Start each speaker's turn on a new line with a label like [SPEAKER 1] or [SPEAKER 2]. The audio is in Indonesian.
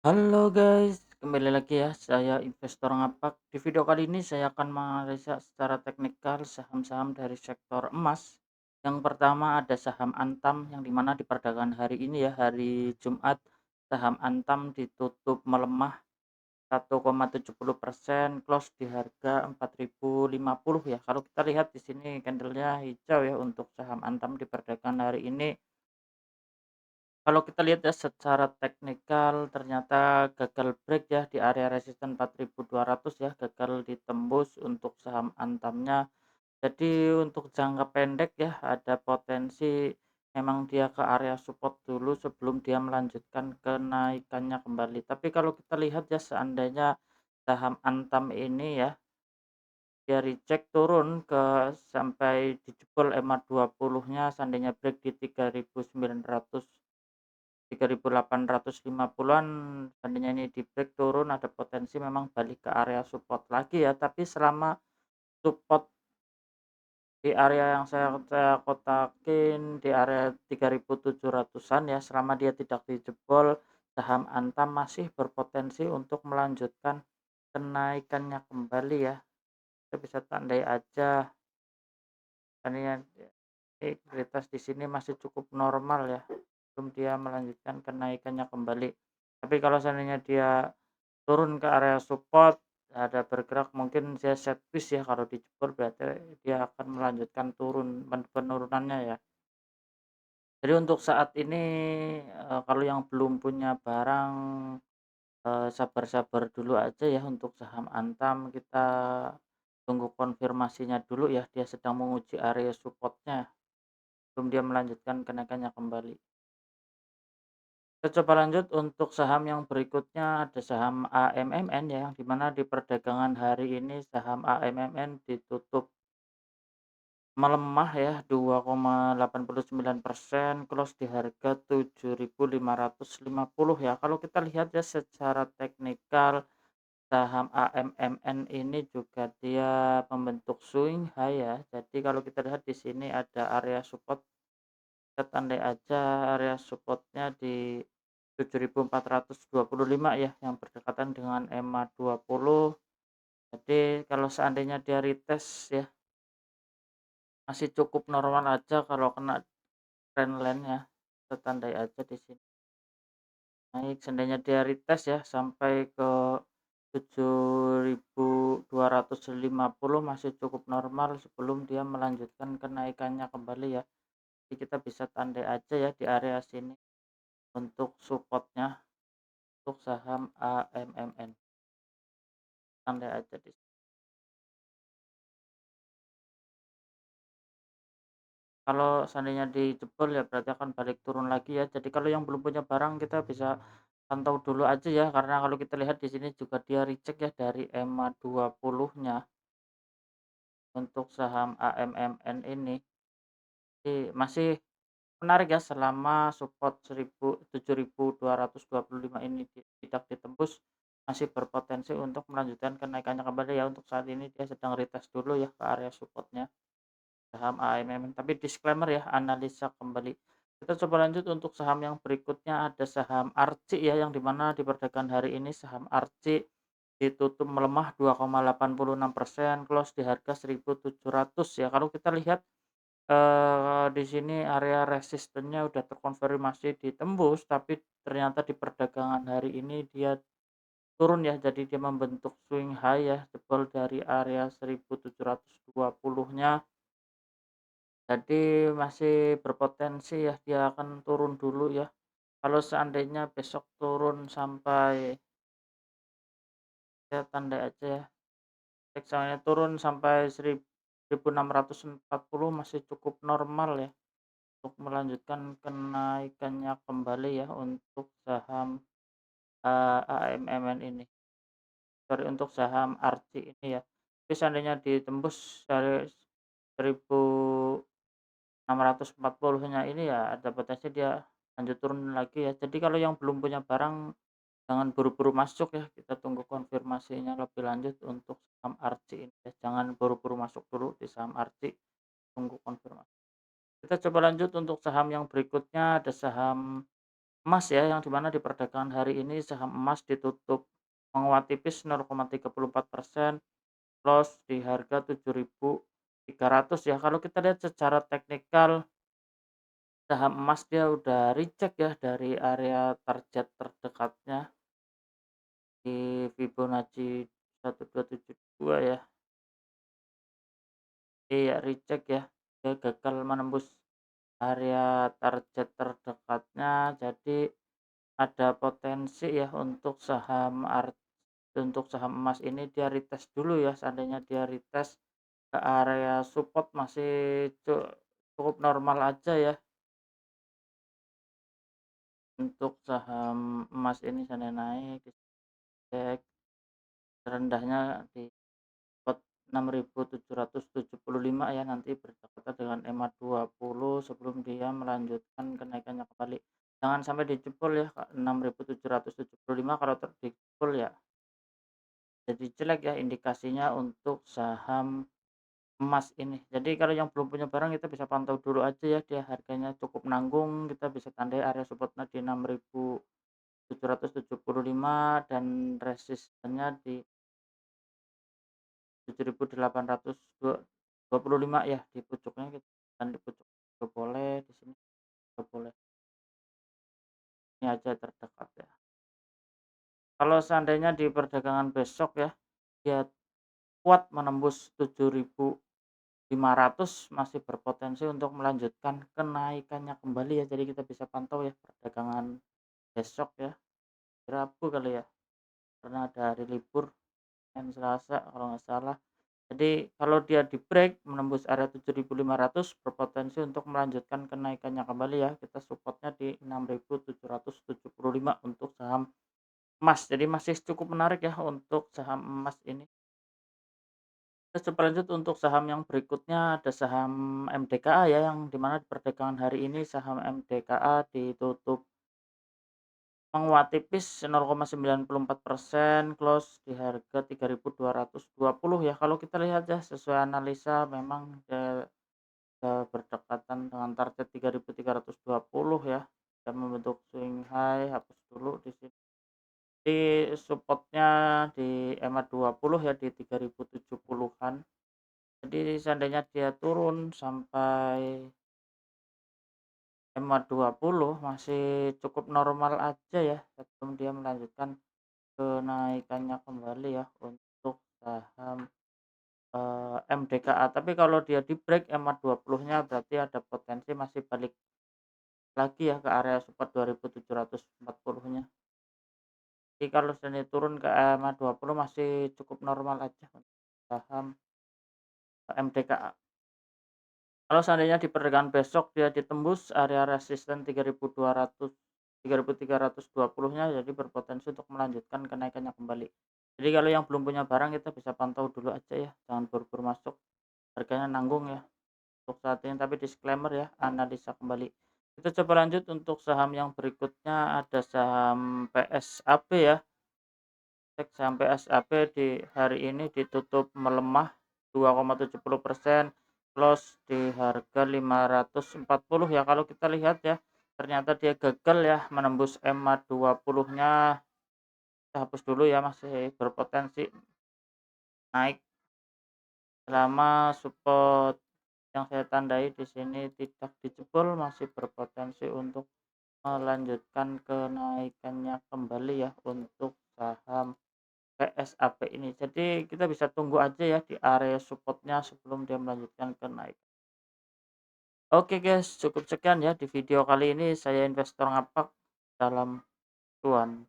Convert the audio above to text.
[SPEAKER 1] Halo guys, kembali lagi ya, saya investor ngapak. Di video kali ini saya akan menganalisa secara teknikal saham-saham dari sektor emas. Yang pertama ada saham Antam yang dimana di perdagangan hari ini ya, hari Jumat, saham Antam ditutup melemah 1,70%, close di harga 4.050 ya. Kalau kita lihat di sini candlenya hijau ya untuk saham Antam di perdagangan hari ini. Kalau kita lihat ya secara teknikal ternyata gagal break ya di area resisten 4.200 ya, gagal ditembus untuk saham Antamnya. Jadi untuk jangka pendek ya ada potensi memang dia ke area support dulu sebelum dia melanjutkan kenaikannya kembali. Tapi kalau kita lihat ya seandainya saham Antam ini ya dia reject turun ke sampai dijebol EMA 20-nya seandainya break di 3.900 3.850-an seandainya ini di-break turun ada potensi memang balik ke area support lagi ya, tapi selama support di area yang saya kotakin di area 3.700-an ya, selama dia tidak dijebol, saham Antam masih berpotensi untuk melanjutkan kenaikannya kembali ya. Kita bisa tandai aja seandainya likuiditas di sini masih cukup normal ya, sebelum dia melanjutkan kenaikannya kembali. Tapi kalau seandainya dia turun ke area support, ada bergerak mungkin dia set piece ya, kalau dijebol berarti dia akan melanjutkan penurunannya ya. Jadi untuk saat ini, kalau yang belum punya barang, sabar-sabar dulu aja ya untuk saham Antam, kita tunggu konfirmasinya dulu ya, dia sedang menguji area supportnya sebelum dia melanjutkan kenaikannya kembali. Kita coba lanjut untuk saham yang berikutnya ada saham AMMN ya, yang dimana di perdagangan hari ini saham AMMN ditutup melemah ya 2,89%, close di harga 7.550 ya. Kalau kita lihat ya secara teknikal saham AMMN ini juga dia membentuk swing high ya. Jadi kalau kita lihat di sini ada area support, kita tandai aja area supportnya di 7.425 ya, yang berdekatan dengan EMA 20. Jadi kalau seandainya dia retest ya, masih cukup normal aja kalau kena trendline-nya, kita tandai aja di sini. Naik seandainya dia retest ya sampai ke 7.250 masih cukup normal sebelum dia melanjutkan kenaikannya kembali ya. Jadi kita bisa tandai aja ya di area sini untuk supportnya untuk saham AMMN. Tandai aja di sini. Kalau seandainya dijebol ya berarti akan balik turun lagi ya. Jadi kalau yang belum punya barang kita bisa pantau dulu aja ya, karena kalau kita lihat di sini juga dia recheck ya dari EMA 20-nya untuk saham AMMN ini. Jadi masih menarik ya selama support 7.225 ini tidak ditembus, masih berpotensi untuk melanjutkan kenaikannya kembali ya. Untuk saat ini dia sedang retest dulu ya ke area supportnya saham AMM. Tapi disclaimer ya, analisa kembali. Kita coba lanjut untuk saham yang berikutnya ada saham Arci ya, yang dimana di perdagangan hari ini saham Arci ditutup melemah 2,86%, close di harga 1.700 ya. Kalau kita lihat di sini area resistennya udah terkonfirmasi ditembus, tapi ternyata di perdagangan hari ini dia turun ya, jadi dia membentuk swing high ya, jebol dari area 1.720-nya. Jadi masih berpotensi ya dia akan turun dulu ya. Kalau seandainya besok turun sampai ya tandai aja ya, misalnya turun sampai 1.640 masih cukup normal ya untuk melanjutkan kenaikannya kembali ya untuk saham, AMMN ini. Sorry, untuk saham Arci ini ya. Tapi seandainya ditembus dari 1.640-nya ini ya ada potensi dia lanjut turun lagi ya. Jadi kalau yang belum punya barang jangan buru-buru masuk ya, kita tunggu konfirmasinya lebih lanjut untuk saham Arci ini ya. Jangan buru-buru masuk dulu di saham Arci, tunggu konfirmasi. Kita coba lanjut untuk saham yang berikutnya ada saham Emas ya, yang di mana di perdagangan hari ini saham emas ditutup menguat tipis 0,34%, close di harga 7.300 ya. Kalau kita lihat secara teknikal, saham emas dia udah reject ya dari area target terdekatnya di Fibonacci 1272 ya. Iya, reject ya. Dia gagal menembus area target terdekatnya, jadi ada potensi ya untuk saham emas ini dia retest dulu ya, seandainya dia retest ke area support masih cukup normal aja ya untuk saham emas ini seandainya naik, cek rendahnya di spot 6.775 ya, nanti berdekatan dengan EMA 20 sebelum dia melanjutkan kenaikannya kembali. Jangan sampai dijebol ya, Kak, 6.775 kalau dijebol ya jadi jelek ya indikasinya untuk saham emas ini. Jadi kalau yang belum punya barang kita bisa pantau dulu aja ya, dia harganya cukup nanggung, kita bisa tandai area supportnya di 6.775 dan resistennya di 7.825 ya di pucuknya kita dan di pucuk juga boleh, di sini juga boleh. Ini aja terdekat ya. Kalau seandainya di perdagangan besok ya, dia kuat menembus 7.500 masih berpotensi untuk melanjutkan kenaikannya kembali ya. Jadi kita bisa pantau ya perdagangan besok ya, Rabu kali ya, karena ada hari libur dan Selasa kalau nggak salah. Jadi kalau dia di-break menembus area 7.500 berpotensi untuk melanjutkan kenaikannya kembali ya. Kita supportnya di 6.775 untuk saham emas. Jadi masih cukup menarik ya untuk saham emas ini. Terus berlanjut untuk saham yang berikutnya ada saham MDKA ya, yang di mana di perdagangan hari ini saham MDKA ditutup menguat tipis 0,94%, close di harga 3.220 ya. Kalau kita lihat ya sesuai analisa memang dia berdekatan dengan target 3.320 ya, dan membentuk swing high, hapus dulu di sini. Di supportnya di EMA 20 ya di 3.070-an. Jadi seandainya dia turun sampai EMA 20 masih cukup normal aja ya sebelum dia melanjutkan kenaikannya kembali ya untuk saham, MDKA. Tapi kalau dia di-break EMA 20-nya berarti ada potensi masih balik lagi ya ke area support 2.740-nya. Jadi kalau seandainya turun ke EMA 20 masih cukup normal aja untuk saham MDKA. Kalau seandainya di perdagangan besok dia ditembus area resisten 3.200 3.320-nya jadi berpotensi untuk melanjutkan kenaikannya kembali. Jadi kalau yang belum punya barang kita bisa pantau dulu aja ya, jangan buru-buru masuk. Harganya nanggung ya untuk saat ini, tapi disclaimer ya, analisa kembali. Kita coba lanjut untuk saham yang berikutnya ada saham PSAP ya. Cek saham PSAP di hari ini ditutup melemah 2,70%, close di harga 540 ya. Kalau kita lihat ya, ternyata dia gagal ya menembus EMA 20-nya. Kita hapus dulu ya, masih berpotensi naik selama support yang saya tandai di sini tidak dijebol, masih berpotensi untuk melanjutkan kenaikannya kembali ya untuk saham PSAP ini. Jadi kita bisa tunggu aja ya di area supportnya sebelum dia melanjutkan ke naik. Oke guys, cukup sekian ya di video kali ini. Saya investor ngapak, salam cuan.